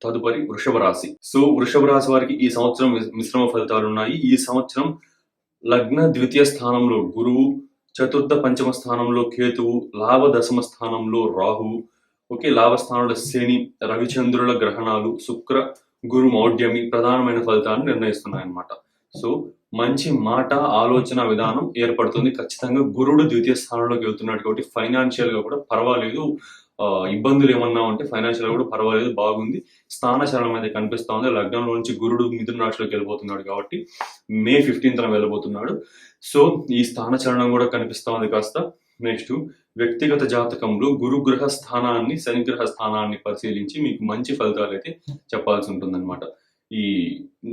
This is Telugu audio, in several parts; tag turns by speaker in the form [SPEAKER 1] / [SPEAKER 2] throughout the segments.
[SPEAKER 1] తదుపరి వృషభ రాశి. సో వృషభ రాశి వారికి ఈ సంవత్సరం మిశ్రమ ఫలితాలు ఉన్నాయి. ఈ సంవత్సరం లగ్న ద్వితీయ స్థానంలో గురువు, చతుర్థ పంచమ స్థానంలో కేతువు, లాభ దశమ స్థానంలో రాహువు, లాభ స్థానంలో శని, రవిచంద్రుల గ్రహణాలు, శుక్ర గురు మౌఢ్యమి ప్రధానమైన ఫలితాలను నిర్ణయిస్తున్నాయి అన్నమాట. సో మంచి మాట ఆలోచన విధానం ఏర్పడుతుంది. ఖచ్చితంగా గురుడు ద్వితీయ స్థానంలోకి వెళ్తున్నాడు కాబట్టి ఫైనాన్షియల్ గా కూడా పర్వాలేదు. ఇబ్బందులు ఏమన్నా ఉంటే ఫైనాన్షియల్ కూడా పర్వాలేదు, బాగుంది. స్థానచలనం అయితే కనిపిస్తా ఉంది. లగ్నంలో నుంచి గురుడు మిథున రాశిలోకి వెళ్ళిపోతున్నాడు కాబట్టి మే 15న వెళ్ళబోతున్నాడు. సో ఈ స్థానచలనం కూడా కనిపిస్తా ఉంది కాస్త. నెక్స్ట్ వ్యక్తిగత జాతకంలో గురుగ్రహ స్థానాన్ని, శనిగ్రహ స్థానాన్ని పరిశీలించి మీకు మంచి ఫలితాలు అయితే చెప్పాల్సి ఉంటుంది అనమాట. ఈ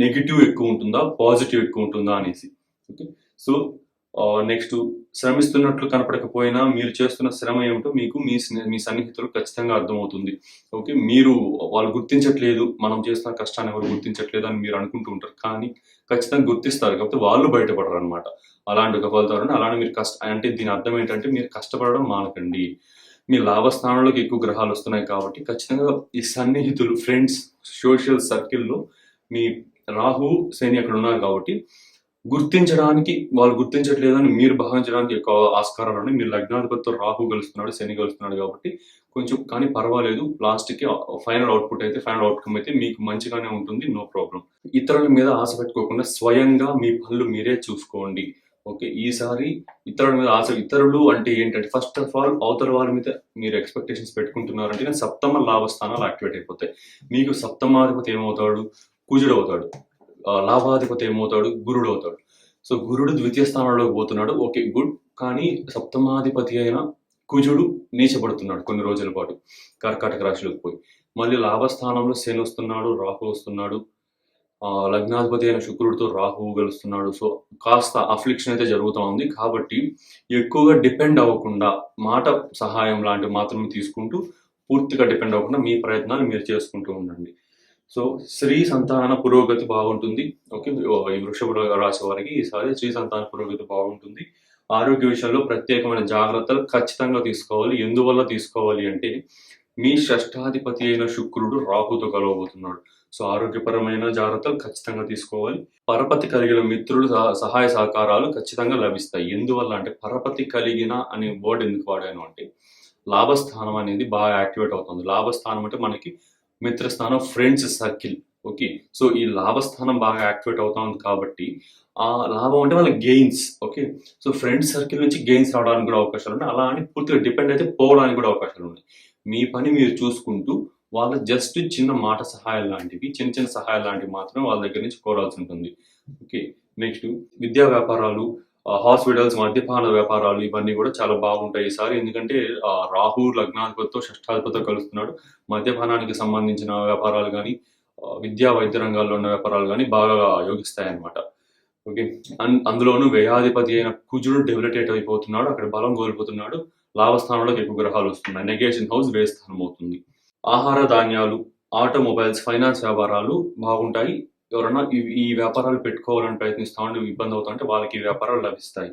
[SPEAKER 1] నెగిటివ్ ఎక్కువ ఉంటుందా, పాజిటివ్ ఎక్కువ ఉంటుందా అనేసి. ఓకే, సో నెక్స్ట్ శ్రమిస్తున్నట్లు కనపడకపోయినా మీరు చేస్తున్న శ్రమ ఏమిటో మీకు మీ సన్నిహితులు ఖచ్చితంగా అర్థమవుతుంది. ఓకే, మీరు వాళ్ళు గుర్తించట్లేదు, మనం చేస్తున్న కష్టాన్ని ఎవరు గుర్తించట్లేదు అని మీరు అనుకుంటూ ఉంటారు, కానీ ఖచ్చితంగా గుర్తిస్తారు కాబట్టి వాళ్ళు బయటపడరు అనమాట. అలాంటి ఒక ఫలితాలు. అలానే మీరు అంటే దీని అర్థం ఏంటంటే మీరు కష్టపడడం మానకండి. మీ లాభస్థానంలోకి ఎక్కువ గ్రహాలు వస్తున్నాయి కాబట్టి ఖచ్చితంగా ఈ సన్నిహితులు, ఫ్రెండ్స్, సోషల్ సర్కిల్లో మీ రాహు శని అక్కడ ఉన్నారు కాబట్టి గుర్తించడానికి వాళ్ళు గుర్తించట్లేదని మీరు భావించడానికి ఎక్కువ ఆస్కారాలు ఉన్నాయి. మీరు లగ్నాధిపతితో రాహు కలుస్తున్నాడు, శని కలుస్తున్నాడు కాబట్టి కొంచెం కానీ పర్వాలేదు. లాస్ట్కి ఫైనల్ అవుట్కమ్ అయితే మీకు మంచిగానే ఉంటుంది, నో ప్రాబ్లం. ఇతరుల మీద ఆశ పెట్టుకోకుండా స్వయంగా మీ పనులు మీరే చూసుకోండి. ఓకే, ఈసారి ఇతరుల మీద ఇతరులు అంటే ఏంటంటే ఫస్ట్ ఆఫ్ ఆల్ అవతల వాళ్ళ మీద మీరు ఎక్స్పెక్టేషన్స్ పెట్టుకుంటున్నారంటే సప్తమ లాభస్థానాలు యాక్టివేట్ అయిపోతాయి. మీకు సప్తమాధిపతి ఏమవుతాడు? కుజుడు అవుతాడు. లాభాధిపతి ఏమవుతాడు? గురుడు అవుతాడు. సో గురుడు ద్వితీయ స్థానంలోకి పోతున్నాడు, ఓకే గుడ్. కానీ సప్తమాధిపతి అయిన కుజుడు నీచబడుతున్నాడు కొన్ని రోజుల పాటు కర్కాటక రాశిలోకి పోయి. మళ్ళీ లాభస్థానంలో శని వస్తున్నాడు, రాహు వస్తున్నాడు, లగ్నాధిపతి అయిన శుక్రుడితో రాహువు కలుస్తున్నాడు. సో కాస్త అఫ్లిక్షన్ అయితే జరుగుతూ ఉంది. కాబట్టి ఎక్కువగా డిపెండ్ అవ్వకుండా మాట సహాయం లాంటివి మాత్రమే తీసుకుంటూ పూర్తిగా డిపెండ్ అవ్వకుండా మీ ప్రయత్నాలు మీరు చేసుకుంటూ ఉండండి. సో స్త్రీ సంతాన పురోగతి బాగుంటుంది. ఓకే, ఈ వృషభ రాశి వారికి ఈసారి స్త్రీ సంతాన పురోగతి బాగుంటుంది. ఆరోగ్య విషయంలో ప్రత్యేకమైన జాగ్రత్తలు ఖచ్చితంగా తీసుకోవాలి. ఎందువల్ల తీసుకోవాలి అంటే మీ షష్ఠాధిపతి అయిన శుక్రుడు రాహుతో కలవబోతున్నాడు. సో ఆరోగ్యపరమైన జాగ్రత్తలు ఖచ్చితంగా తీసుకోవాలి. పరపతి కలిగిన మిత్రులు సహాయ సహకారాలు ఖచ్చితంగా లభిస్తాయి. ఎందువల్ల అంటే పరపతి కలిగిన అనే వర్డ్ ఎందుకు వాడాను అంటే లాభస్థానం అనేది బాగా యాక్టివేట్ అవుతుంది. లాభస్థానం అంటే మనకి మిత్రస్థానం, ఫ్రెండ్స్ సర్కిల్. ఓకే, సో ఈ లాభస్థానం బాగా యాక్టివేట్ అవుతా ఉంది కాబట్టి ఆ లాభం అంటే వాళ్ళ gains. Okay, so friends circle నుంచి గెయిన్స్ రావడానికి కూడా అవకాశాలు ఉన్నాయి. అలా అని పూర్తిగా డిపెండ్ అయితే పోవడానికి కూడా అవకాశాలు ఉన్నాయి. మీ పని మీరు చూసుకుంటూ వాళ్ళ జస్ట్ చిన్న మాట సహాయం లాంటివి, చిన్న చిన్న సహాయాలు లాంటివి మాత్రమే వాళ్ళ దగ్గర నుంచి కోరాల్సి ఉంటుంది. ఓకే, నెక్స్ట్ విద్యా వ్యాపారాలు, హాస్పిటల్స్, మద్యపాన వ్యాపారాలు ఇవన్నీ కూడా చాలా బాగుంటాయి ఈసారి. ఎందుకంటే రాహు లగ్నాధిపతితో షష్ఠాధిపతితో కలుస్తున్నాడు. మద్యపానానికి సంబంధించిన వ్యాపారాలు కానీ, విద్యా వైద్య రంగాల్లో ఉన్న వ్యాపారాలు కానీ బాగా యోగిస్తాయి అన్నమాట. ఓకే, అందులోనూ వ్యయాధిపతి అయిన కుజుడు డెబిలిటేట్ అయిపోతున్నాడు, అక్కడ బలం కోల్పోతున్నాడు. లాభస్థానంలోకి ఎక్కువ గ్రహాలు వస్తున్నాయి. నెగేషన్ హౌస్ వ్యయ స్థానం అవుతుంది. ఆహార ధాన్యాలు, ఆటోమొబైల్స్, ఫైనాన్స్ వ్యాపారాలు బాగుంటాయి. ఎవరైనా ఈ వ్యాపారాలు పెట్టుకోవాలని ప్రయత్నిస్తా ఉంటే ఇబ్బంది అవుతుంటే వాళ్ళకి ఈ వ్యాపారాలు లభిస్తాయి.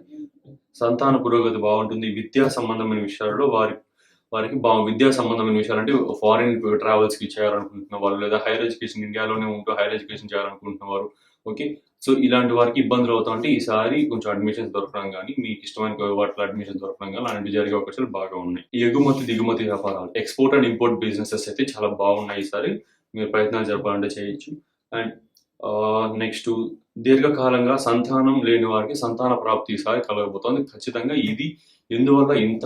[SPEAKER 1] సంతాన పురోగతి బాగుంటుంది. విద్యా సంబంధమైన విషయాల్లో వారికి విద్యా సంబంధమైన విషయాలు అంటే ఫారిన్ ట్రావెల్స్కి చేయాలనుకుంటున్న వాళ్ళు, లేదా హైయర్ ఎడ్యుకేషన్ ఇండియాలోనే ఉంటూ హైయర్ ఎడ్యుకేషన్ చేయాలనుకుంటున్న వారు. ఓకే, సో ఇలాంటి వారికి ఇబ్బందులు అవుతా ఉంటే ఈసారి కొంచెం అడ్మిషన్స్ దొరకడం కానీ, మీకు ఇష్టమైన వాటిలో అడ్మిషన్ దొరకడం కానీ అలాంటివి జరిగే అవకాశాలు బాగా ఉన్నాయి. ఎగుమతి దిగుమతి వ్యాపారాలు, ఎక్స్పోర్ట్ అండ్ ఇంపోర్ట్ బిజినెసెస్ అయితే చాలా బాగున్నాయి ఈసారి. మీరు ప్రయత్నాలు జరపాలంటే చేయొచ్చు. అండ్ నెక్స్ట్ దీర్ఘకాలంగా సంతానం లేని వారికి సంతాన ప్రాప్తి ఈసారి కలగబోతోంది ఖచ్చితంగా. ఇది ఎందువల్ల ఇంత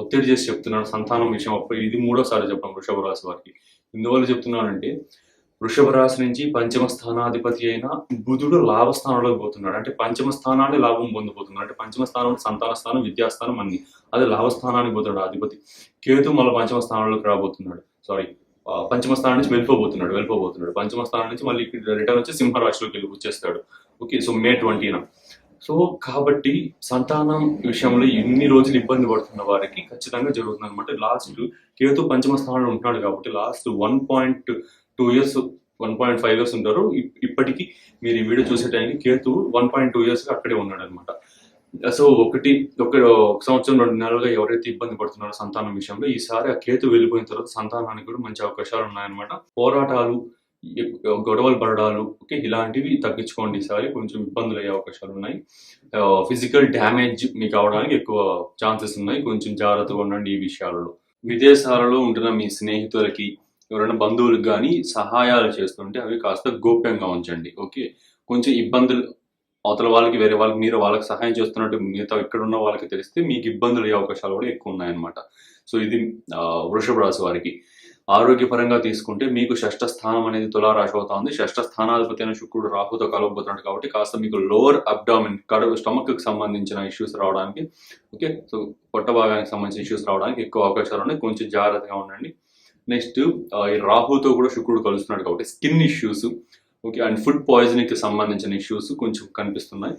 [SPEAKER 1] ఒత్తిడి చేసి చెప్తున్నాడు సంతానం విషయం, ఇది 3వ చెప్పడం వృషభ రాశి వారికి. ఎందువల్ల చెప్తున్నానంటే వృషభ రాశి నుంచి పంచమ స్థానాధిపతి అయిన బుధుడు లాభస్థానంలోకి పోతున్నాడు. అంటే పంచమ స్థానాన్ని లాభం పొందబోతున్నాడు. అంటే పంచమ స్థానం సంతాన స్థానం, విద్యాస్థానం అన్ని. అదే లాభస్థానానికి పోతున్నాడు అధిపతి. కేతు మళ్ళీ పంచమ స్థానంలోకి రాబోతున్నాడు. పంచమ స్థానం నుంచి వెళ్ళిపోబోతున్నాడు. పంచమ స్థానం నుంచి మళ్ళీ రిటర్న్ వచ్చి సింహరాశిలోకి వచ్చేస్తాడు. ఓకే, సో మే 20న. సో కాబట్టి సంతానం విషయంలో ఎన్ని రోజులు ఇబ్బంది పడుతున్న వారికి ఖచ్చితంగా జరుగుతుంది అనమాట. లాస్ట్ కేతు పంచమ స్థానంలో ఉంటున్నాడు కాబట్టి లాస్ట్ 1.2 ఇయర్స్ 1.5 ఇయర్స్ ఉంటారు. ఇప్పటికీ మీరు ఈ వీడియో చూసే టైంకి కేతు 1.2 ఇయర్స్ అక్కడే ఉన్నాడు అనమాట. సో ఒక సంవత్సరం 2 నెలలుగా ఎవరైతే ఇబ్బంది పడుతున్నారో సంతానం విషయంలో, ఈసారి ఆ కేతు వెళ్ళిపోయిన తర్వాత సంతానానికి కూడా మంచి అవకాశాలు ఉన్నాయన్నమాట. పోరాటాలు, గొడవలు పడడాలు ఇలాంటివి తగ్గించుకోండి. ఈసారి కొంచెం ఇబ్బందులయ్యే అవకాశాలున్నాయి. ఫిజికల్ డ్యామేజ్ మీకు అవ్వడానికి ఎక్కువ ఛాన్సెస్ ఉన్నాయి. కొంచెం జాగ్రత్తగా ఉండండి ఈ విషయాలలో. విదేశాలలో ఉంటున్న మీ స్నేహితులకి, ఎవరైనా బంధువులకు గానీ సహాయాలు చేస్తుంటే అవి కాస్త గోప్యంగా ఉంచండి. ఓకే. కొంచెం ఇబ్బందులు అవతల వాళ్ళకి, వేరే వాళ్ళకి, మీరు వాళ్ళకి సహాయం చేస్తున్నట్టు మిగతా ఇక్కడున్న వాళ్ళకి తెలిస్తే మీకు ఇబ్బందులయ్యే అవకాశాలు కూడా ఎక్కువున్నాయన్నమాట. సో ఇది వృషభ రాశి వారికి. ఆరోగ్యపరంగా తీసుకుంటే మీకు షష్ఠ స్థానం అనేది తులా రాశి అవుతా ఉంది. షష్ఠ స్థానాధిపతి అయిన శుక్రుడు రాహుతో కలవబోతున్నాడు కాబట్టి కాస్త మీకు లోవర్ అబ్డామిన్, స్టమక్కి సంబంధించిన ఇష్యూస్ రావడానికి, ఓకే, సో పొట్ట భాగానికి సంబంధించిన ఇష్యూస్ రావడానికి ఎక్కువ అవకాశాలు ఉన్నాయి. కొంచెం జాగ్రత్తగా ఉండండి. నెక్స్ట్ ఈ రాహుతో కూడా శుక్రుడు కలుస్తున్నాడు కాబట్టి skin issues, okay, and food పాయిజనింగ్కి సంబంధించిన ఇష్యూస్ కొంచెం కనిపిస్తున్నాయి.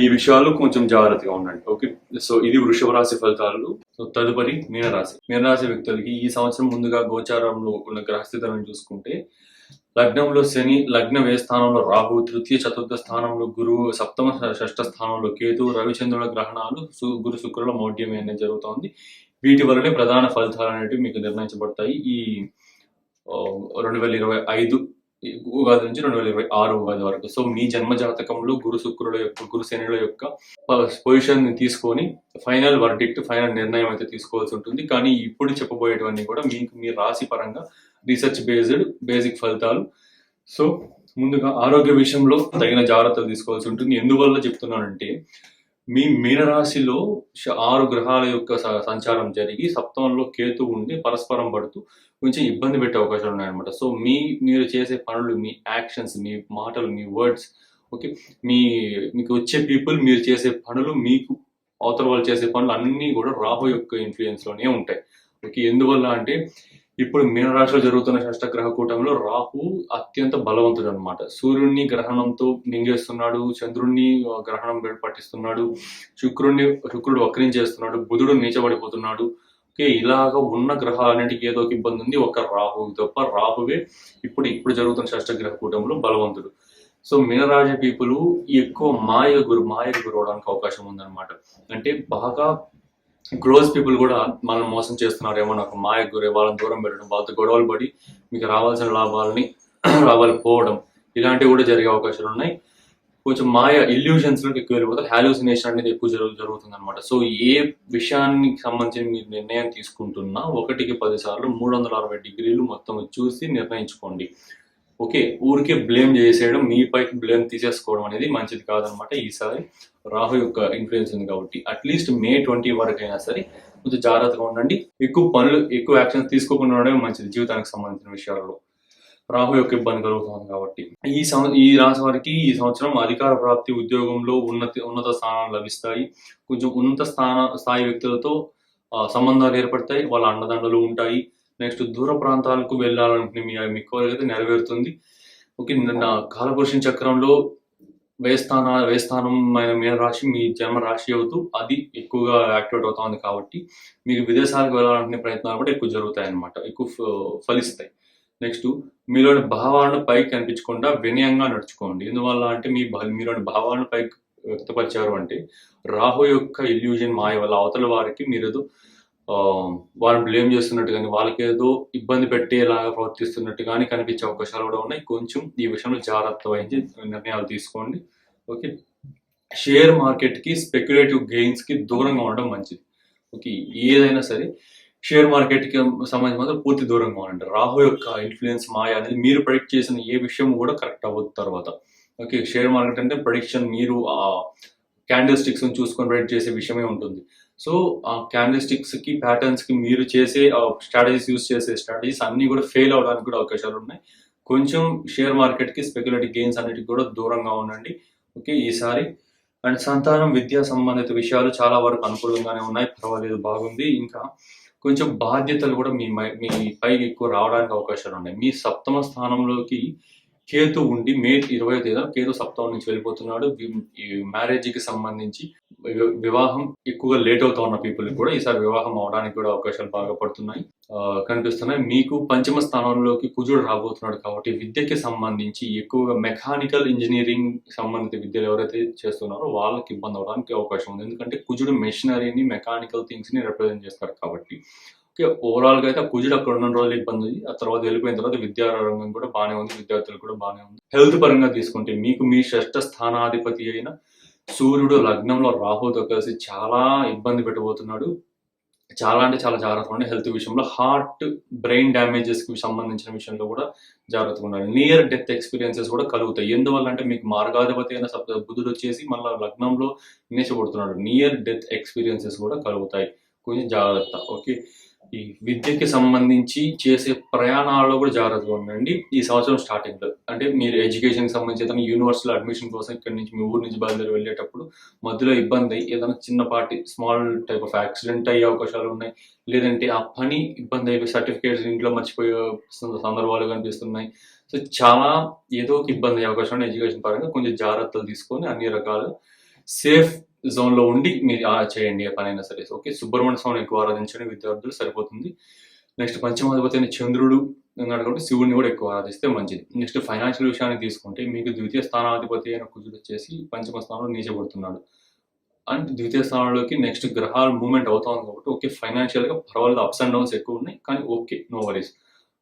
[SPEAKER 1] ఈ విషయాలు కొంచెం జాగ్రత్తగా ఉండండి. ఓకే. సో ఇది వృషభ రాశి ఫలితాలు. సో తదుపరి మీనరాశి. మీనరాశి వ్యక్తులకి ఈ సంవత్సరం ముందుగా గోచారంలో ఉన్న గ్రహస్థితులను చూసుకుంటే, లగ్నంలో శని, లగ్న వ్యయ స్థానంలో రాహు, తృతీయ చతుర్థ స్థానంలో గురువు, సప్తమ షష్ఠ స్థానంలో కేతు, రవిచంద్రుల గ్రహణాలు, గురు శుక్రుల మౌఢ్యం అనేది జరుగుతోంది. వీటి వల్లనే ప్రధాన ఫలితాలు అనేవి మీకు నిర్ణయించబడతాయి ఈ 2025 ఉగాది నుంచి 2026 ఉగాది వరకు. సో మీ జన్మ జాతకంలో గురు శనుల యొక్క పొజిషన్ ని తీసుకొని ఫైనల్ వర్డిక్ట్, ఫైనల్ నిర్ణయం అయితే తీసుకోవాల్సి ఉంటుంది. కానీ ఇప్పుడు చెప్పబోయేటివన్నీ కూడా మీకు మీ రాశి పరంగా రీసెర్చ్ బేసిక్ ఫలితాలు. సో ముందుగా ఆరోగ్య విషయంలో తగిన జాగ్రత్తలు తీసుకోవాల్సి ఉంటుంది. ఎందువల్ల చెప్తున్నానంటే, మీ మీనరాశిలో 6 గ్రహాల యొక్క సంచారం జరిగి సప్తమంలో కేతు ఉండి పరస్పరం పడుతూ కొంచెం ఇబ్బంది పెట్టే అవకాశాలు ఉన్నాయన్నమాట. సో మీరు చేసే పనులు, మీ యాక్షన్స్, మీ మాటలు, మీ వర్డ్స్, ఓకే, మీకు వచ్చే పీపుల్, మీరు చేసే పనులు, మీకు అవతల వాళ్ళు చేసే పనులు అన్నీ కూడా రాహు యొక్క ఇన్ఫ్లుయెన్స్లోనే ఉంటాయి. ఓకే. ఎందువల్ల అంటే ఇప్పుడు మీనరాశిలో జరుగుతున్న షష్టగ్రహ కూటంలో రాహు అత్యంత బలవంతుడు అనమాట. సూర్యుడిని గ్రహణంతో మింగేస్తున్నాడు, చంద్రుడిని గ్రహణం పట్టిస్తున్నాడు, శుక్రుడు వక్రించేస్తున్నాడు, బుధుడు నీచబడిపోతున్నాడు. ఓకే. ఇలాగ ఉన్న గ్రహాలన్నింటికి ఏదో ఒక ఇబ్బంది ఉంది. ఒక రాహు తప్ప, రాహువే ఇప్పుడు జరుగుతున్న షష్టగ్రహ కూటంలో బలవంతుడు. సో మీనరాశి పీపుల్ ఎక్కువ మాయకు గురవడానికి అవకాశం ఉందన్నమాట. అంటే బాగా క్లోజ్ పీపుల్ కూడా మనం మోసం చేస్తున్నారేమో, నాకు మాయకు గురే, వాళ్ళని దూరం పెట్టడం, వాళ్ళతో గొడవలు పడి మీకు రావాల్సిన లాభాలు పోవడం, ఇలాంటివి కూడా జరిగే అవకాశాలు ఉన్నాయి. కొంచెం మాయ ఇల్యూషన్స్లోకి ఎక్కువ వెళ్ళిపోతారు. హాల్యూసినేషన్ అనేది ఎక్కువ జరుగుతుంది అనమాట. సో ఏ విషయానికి సంబంధించి మీరు నిర్ణయం తీసుకుంటున్నా 1కి 10 సార్లు 360 డిగ్రీలు మొత్తం చూసి నిర్ణయించుకోండి. ఓకే. ఊరికే బ్లేమ్ చేసేయడం, మీపైకి బ్లేమ్ తీసేసుకోవడం అనేది మంచిది కాదనమాట. ఈసారి రాహు యొక్క ఇన్ఫ్లుయెన్స్ ఉంది కాబట్టి అట్లీస్ట్ May 20 వరకు అయినా సరే కొంచెం జాగ్రత్తగా ఉండండి. ఎక్కువ యాక్షన్స్ తీసుకోకుండా ఉండడమే మంచిది జీవితానికి సంబంధించిన విషయాలలో. రాహు యొక్క ఇబ్బంది కలుగుతుంది కాబట్టి ఈ రాశి వారికి ఈ సంవత్సరం అధికార ప్రాప్తి, ఉద్యోగంలో ఉన్నత స్థానాలు లభిస్తాయి. కొంచెం ఉన్నత స్థాయి వ్యక్తులతో సంబంధాలు ఏర్పడతాయి. వాళ్ళ అండదండలు ఉంటాయి. నెక్స్ట్ దూర ప్రాంతాలకు వెళ్ళాలనుకునే మీ కోరిక అయితే నెరవేరుతుంది. ఓకే. కాలపురుషుని చక్రంలో వ్యయస్థానమైన మీన రాశి మీ జన్మ రాశి అవుతూ అది ఎక్కువగా యాక్టివేట్ అవుతుంది కాబట్టి మీకు విదేశాలకు వెళ్ళాలనుకునే ప్రయత్నాలు కూడా ఎక్కువ జరుగుతాయి అన్నమాట, ఎక్కువ ఫలిస్తాయి. నెక్స్ట్ మీలోని భావాలను పైకి కనిపించకుండా వినయంగా నడుచుకోండి. ఎందువల్ల అంటే మీలోని భావాలను పైకి వ్యక్తపరిచారు అంటే రాహు యొక్క ఇల్యూజన్ మాయ వల్ల అవతల వారికి మీరేదో వాళ్ళని బ్లేమ్ చేస్తున్నట్టు కానీ, వాళ్ళకి ఏదో ఇబ్బంది పెట్టేలాగా ప్రవర్తిస్తున్నట్టు కానీ కనిపించే అవకాశాలు కూడా ఉన్నాయి. కొంచెం ఈ విషయంలో జాగ్రత్త వహించి నిర్ణయాలు తీసుకోండి. ఓకే. షేర్ మార్కెట్కి, స్పెక్యులేటివ్ గెయిన్స్కి దూరంగా ఉండడం మంచిది. ఓకే. ఏదైనా సరే షేర్ మార్కెట్కి సంబంధించి మాత్రం పూర్తి దూరంగా ఉండండి. రాహు యొక్క ఇన్ఫ్లుయెన్స్ మాయ అనేది మీరు ప్రెడిక్ట్ చేసిన ఏ విషయం కూడా కరెక్ట్ అవ్వదు తర్వాత. ఓకే. షేర్ మార్కెట్ అంటే ప్రెడిక్షన్, మీరు క్యాండిల్ స్టిక్స్ చూసుకొని ప్రెడిక్ట్ చేసే విషయమే ఉంటుంది. సో ఆ క్యాండిల్ స్టిక్స్కి, ప్యాటర్న్స్కి మీరు చేసే యూస్ చేసే స్ట్రాటజీస్ అన్నీ కూడా ఫెయిల్ అవడానికి కూడా అవకాశాలు ఉన్నాయి. కొంచెం షేర్ మార్కెట్కి, స్పెక్యులేటివ్ గెయిన్స్ అన్నిటికి కూడా దూరంగా ఉండండి. ఓకే. ఈసారి అండ్ సంతానం, విద్యా సంబంధిత విషయాలు చాలా వరకు అనుకూలంగానే ఉన్నాయి, పర్వాలేదు, బాగుంది. ఇంకా కొంచెం బాధ్యతలు కూడా మీ పైకి ఎక్కువ రావడానికి అవకాశాలు ఉన్నాయి. మీ సప్తమ స్థానంలోకి కేతు ఉండి మే 20వ తేదీన కేతు సప్తమం నుంచి వెళ్ళిపోతున్నాడు. ఈ మ్యారేజ్‌కి సంబంధించి వివాహం ఎక్కువగా లేట్ అవుతా ఉన్న పీపుల్‌కి కూడా ఈసారి వివాహం అవ్వడానికి కూడా అవకాశాలు బాగా పడుతున్నాయి. కనిపిస్తున్నాయి. మీకు పంచమ స్థానంలోకి కుజుడు రాబోతున్నాడు కాబట్టి విద్యకి సంబంధించి ఎక్కువగా మెకానికల్ ఇంజినీరింగ్ సంబంధిత విద్యలు ఎవరైతే చేస్తున్నారో వాళ్ళకి ఇబ్బంది అవ్వడానికి అవకాశం ఉంది. ఎందుకంటే కుజుడు మెషినరీని, మెకానికల్ థింగ్స్‌ని రిప్రజెంట్ చేస్తాడు కాబట్టి. ఓకే. ఓవరాల్‌గా అయితే ఆ కుజుడు అక్కడ ఉన్న రోజులు ఇబ్బంది ఉంది. ఆ తర్వాత వెళ్ళిపోయిన తర్వాత విద్యా రంగం కూడా బానే ఉంది. విద్యార్థులకు కూడా బానే ఉంది. హెల్త్ పరంగా తీసుకుంటే మీకు మీ షష్ఠ స్థానాధిపతి అయిన సూర్యుడు లగ్నంలో రాహుతో కలిసి చాలా ఇబ్బంది పెట్టబోతున్నాడు. చాలా అంటే చాలా జాగ్రత్తగా ఉండండి హెల్త్ విషయంలో. హార్ట్, బ్రెయిన్ డ్యామేజెస్‌కి సంబంధించిన విషయంలో కూడా జాగ్రత్తగా ఉండాలి. నియర్ డెత్ ఎక్స్‌పీరియన్సెస్ కూడా కలుగుతాయి. ఎందువల్ల అంటే మీకు మార్గాధిపతి అయిన బుధుడొచ్చేసి మళ్ళా లగ్నంలో నీచబడుతున్నాడు. నియర్ డెత్ ఎక్స్‌పీరియన్సెస్ కూడా కలుగుతాయి. కొంచెం జాగ్రత్త. ఓకే. ఈ విద్యకి సంబంధించి చేసే ప్రయాణాల్లో కూడా జాగ్రత్తగా ఉండండి. ఈ సంవత్సరం స్టార్టింగ్‌లో. అంటే మీరు ఎడ్యుకేషన్‌కి సంబంధించి ఏదైనా యూనివర్సిటీలో అడ్మిషన్ కోసం ఇక్కడి నుంచి మీ ఊరు నుంచి బయలుదేరి వెళ్ళేటప్పుడు మధ్యలో ఇబ్బంది అయ్యి ఏదైనా చిన్నపాటి స్మాల్ టైప్ ఆఫ్ యాక్సిడెంట్ అయ్యే అవకాశాలు ఉన్నాయి. లేదంటే ఆ పని ఇబ్బంది అయిపోయి సర్టిఫికేట్స్ ఇంట్లో మర్చిపోయే సందర్భాలు కనిపిస్తున్నాయి. సో, చాలా ఏదో ఒక ఇబ్బంది అయ్యే అవకాశం ఉంది. ఎడ్యుకేషన్ పరంగా కొంచెం జాగ్రత్తలు తీసుకొని అన్ని రకాలుగా సేఫ్ జోన్‌లో ఉండి మీరు చేయండి ఏ పనైనా సరే. ఓకే. సుబ్రహ్మణ్య స్వామిని ఎక్కువ ఆరాధించండి విద్యార్థులు సరిపోతుంది. నెక్స్ట్ పంచమాధిపతి అయిన చంద్రుడు ఉన్నాడు కాబట్టి శివుడిని కూడా ఎక్కువ ఆరాధిస్తే మంచిది. నెక్స్ట్ ఫైనాన్షియల్ విషయానికి తీసుకుంటే మీకు ద్వితీయ స్థానాధిపతి అయిన కుజుడు వచ్చేసి పంచమ స్థానంలో నీచబడుతున్నాడు. అండ్ ద్వితీయ స్థానంలోకి నెక్స్ట్ గ్రహాలు మూవ్‌మెంట్ అవుతా ఉంది కాబట్టి ఓకే. ఫైనాన్షియల్‌గా పర్వాలేదు అప్స్ అండ్ డౌన్స్ ఎక్కువ ఉన్నాయి. కానీ ఓకే. No worries.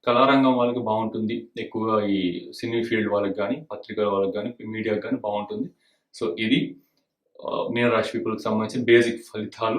[SPEAKER 1] కళారంగం వాళ్ళకి బావుంటుంది. ఎక్కువగా ఈ సినీ ఫీల్డ్ వాళ్ళకి గాని, పత్రికల వాళ్ళకి గాని, మీడియాకి గాని బావుంటుంది. సో, ఇది మీనరాశి పీపుల్‌కి సంబంధించి బేసిక్ ఫలితాలు.